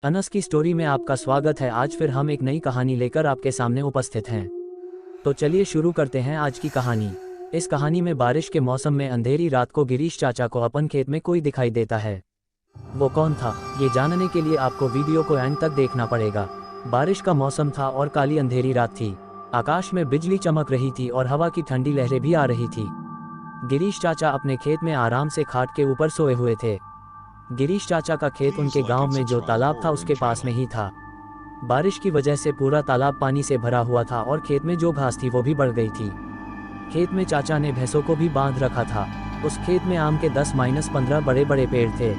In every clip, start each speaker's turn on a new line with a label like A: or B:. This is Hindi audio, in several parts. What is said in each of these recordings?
A: अनस की स्टोरी में आपका स्वागत है। आज फिर हम एक नई कहानी लेकर आपके सामने उपस्थित हैं। तो चलिए शुरू करते हैं आज की कहानी। इस कहानी में बारिश के मौसम में अंधेरी रात को गिरीश चाचा को अपन खेत में कोई दिखाई देता है। वो कौन था, ये जानने के लिए आपको वीडियो को एंड तक देखना पड़ेगा। बारिश का मौसम था और काली अंधेरी रात थी। आकाश में बिजली चमक रही थी और हवा की ठंडी लहरें भी आ रही थी। गिरीश चाचा अपने खेत में आराम से खाट के ऊपर सोए हुए थे। गिरीश चाचा का खेत उनके गांव में जो तालाब था उसके पास में ही था। बारिश की वजह से पूरा तालाब पानी से भरा हुआ था और खेत में जो घास थी वो भी बढ़ गई थी। खेत में चाचा ने भैंसों को भी बांध रखा था। उस खेत में आम के 10-15 बड़े बड़े पेड़ थे।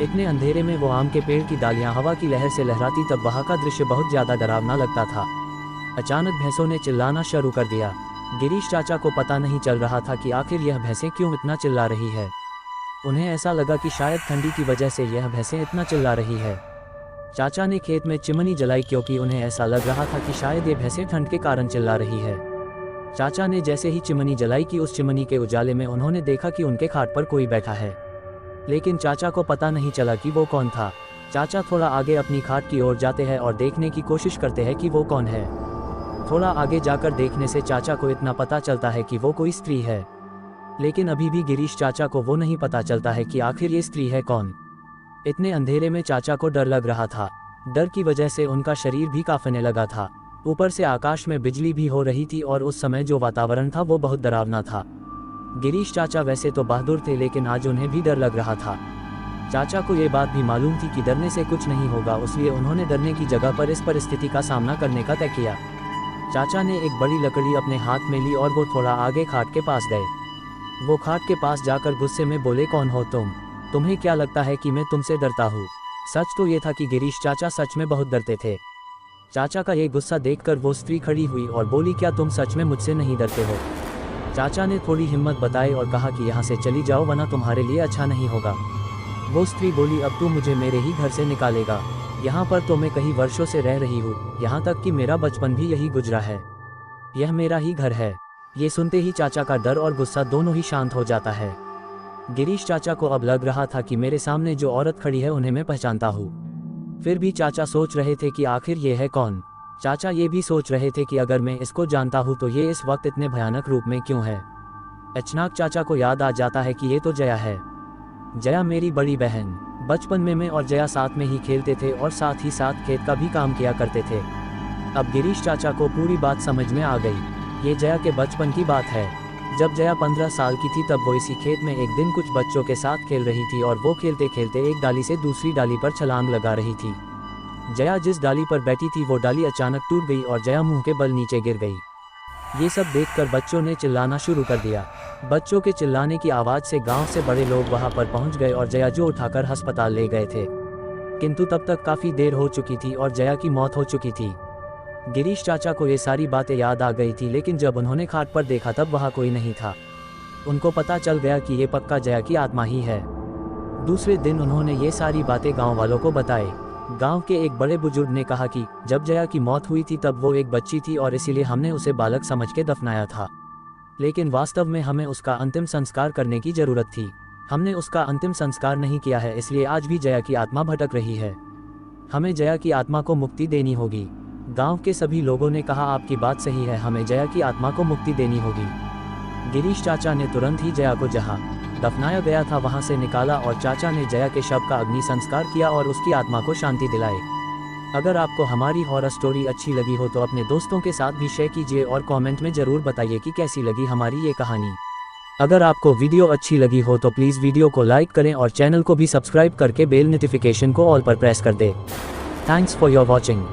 A: इतने अंधेरे में वो आम के पेड़ की डालियां हवा की लहर से लहराती तब वहाँ का दृश्य बहुत ज़्यादा डरावना लगता था। अचानक भैंसों ने चिल्लाना शुरू कर दिया। गिरीश चाचा को पता नहीं चल रहा था कि आखिर यह भैंसें क्यों इतना चिल्ला रही है। उन्हें ऐसा लगा कि शायद ठंडी की वजह से यह भैंसें इतना चिल्ला रही है। चाचा ने खेत में चिमनी जलाई क्योंकि उन्हें ऐसा लग रहा था कि शायद ये भैंसें ठंड के कारण चिल्ला रही है। चाचा ने जैसे ही चिमनी जलाई कि उस चिमनी के उजाले में उन्होंने देखा कि उनके खाट पर कोई बैठा है, लेकिन चाचा को पता नहीं चला कि वो कौन था। चाचा थोड़ा आगे अपनी खाट की ओर जाते हैं और देखने की कोशिश करते हैं कि वो कौन है। थोड़ा आगे जाकर देखने से चाचा को इतना पता चलता है कि वो कोई स्त्री है, लेकिन अभी भी गिरीश चाचा को वो नहीं पता चलता है कि आखिर ये स्त्री है कौन। इतने अंधेरे में चाचा को डर लग रहा था। डर की वजह से उनका शरीर भी कांपने लगा था। ऊपर से आकाश में बिजली भी हो रही थी और उस समय जो वातावरण था वो बहुत डरावना था। गिरीश चाचा वैसे तो बहादुर थे, लेकिन आज उन्हें भी डर लग रहा था। चाचा को ये बात भी मालूम थी कि डरने से कुछ नहीं होगा, इसलिए उन्होंने डरने की जगह पर इस परिस्थिति का सामना करने का तय किया। चाचा ने एक बड़ी लकड़ी अपने हाथ में ली और वो थोड़ा आगे खाट के पास गए। वो खाट के पास जाकर गुस्से में बोले, कौन हो तुम? तुम्हें क्या लगता है कि मैं तुमसे डरता हूँ? सच तो ये था कि गिरीश चाचा सच में बहुत डरते थे। चाचा का ये गुस्सा देखकर वो स्त्री खड़ी हुई और बोली, क्या तुम सच में मुझसे नहीं डरते हो? चाचा ने थोड़ी हिम्मत बताई और कहा कि यहाँ से चली जाओ वरना तुम्हारे लिए अच्छा नहीं होगा। वो स्त्री बोली, अब तू मुझे मेरे ही घर से निकालेगा? यहाँ पर तो मैं कई वर्षों से रह रही हूँ, यहाँ तक कि मेरा बचपन भी यही गुजरा है। यह मेरा ही घर है। ये सुनते ही चाचा का डर और गुस्सा दोनों ही शांत हो जाता है। गिरीश चाचा को अब लग रहा था कि मेरे सामने जो औरत खड़ी है उन्हें मैं पहचानता हूँ। फिर भी चाचा सोच रहे थे कि आखिर ये है कौन। चाचा ये भी सोच रहे थे कि अगर मैं इसको जानता हूँ तो ये इस वक्त इतने भयानक रूप में क्यों है। अचानक चाचा को याद आ जाता है कि ये तो जया है। जया मेरी बड़ी बहन। बचपन में मैं और जया साथ में ही खेलते थे और साथ ही साथ खेत का भी काम किया करते थे। अब गिरीश चाचा को पूरी बात समझ में आ गई। ये जया के बचपन की बात है। जब जया 15 साल की थी तब वो इसी खेत में एक दिन कुछ बच्चों के साथ खेल रही थी और वो खेलते खेलते एक डाली से दूसरी डाली पर छलांग लगा रही थी। जया जिस डाली पर बैठी थी वो डाली अचानक टूट गई और जया मुंह के बल नीचे गिर गई। ये सब देखकर बच्चों ने चिल्लाना शुरू कर दिया। बच्चों के चिल्लाने की आवाज़ से गाँव से बड़े लोग वहाँ पर पहुँच गए और जया जो उठाकर अस्पताल ले गए थे, किंतु तब तक काफ़ी देर हो चुकी थी और जया की मौत हो चुकी थी। गिरीश चाचा को ये सारी बातें याद आ गई थी, लेकिन जब उन्होंने खाट पर देखा तब वहाँ कोई नहीं था। उनको पता चल गया कि ये पक्का जया की आत्मा ही है। दूसरे दिन उन्होंने ये सारी बातें गांव वालों को बताई। गांव के एक बड़े बुजुर्ग ने कहा कि जब जया की मौत हुई थी तब वो एक बच्ची थी और इसीलिए हमने उसे बालक समझ के दफनाया था, लेकिन वास्तव में हमें उसका अंतिम संस्कार करने की ज़रूरत थी। हमने उसका अंतिम संस्कार नहीं किया है, इसलिए आज भी जया की आत्मा भटक रही है। हमें जया की आत्मा को मुक्ति देनी होगी। गांव के सभी लोगों ने कहा, आपकी बात सही है, हमें जया की आत्मा को मुक्ति देनी होगी। गिरीश चाचा ने तुरंत ही जया को जहां दफनाया गया था वहां से निकाला और चाचा ने जया के शव का अग्नि संस्कार किया और उसकी आत्मा को शांति दिलाई। अगर आपको हमारी हॉरर स्टोरी अच्छी लगी हो तो अपने दोस्तों के साथ भी शेयर कीजिए और कमेंट में ज़रूर बताइए कि कैसी लगी हमारी ये कहानी। अगर आपको वीडियो अच्छी लगी हो तो प्लीज़ वीडियो को लाइक करें और चैनल को भी सब्सक्राइब करके बेल नोटिफिकेशन को ऑल पर प्रेस कर दें। Thanks for your watching.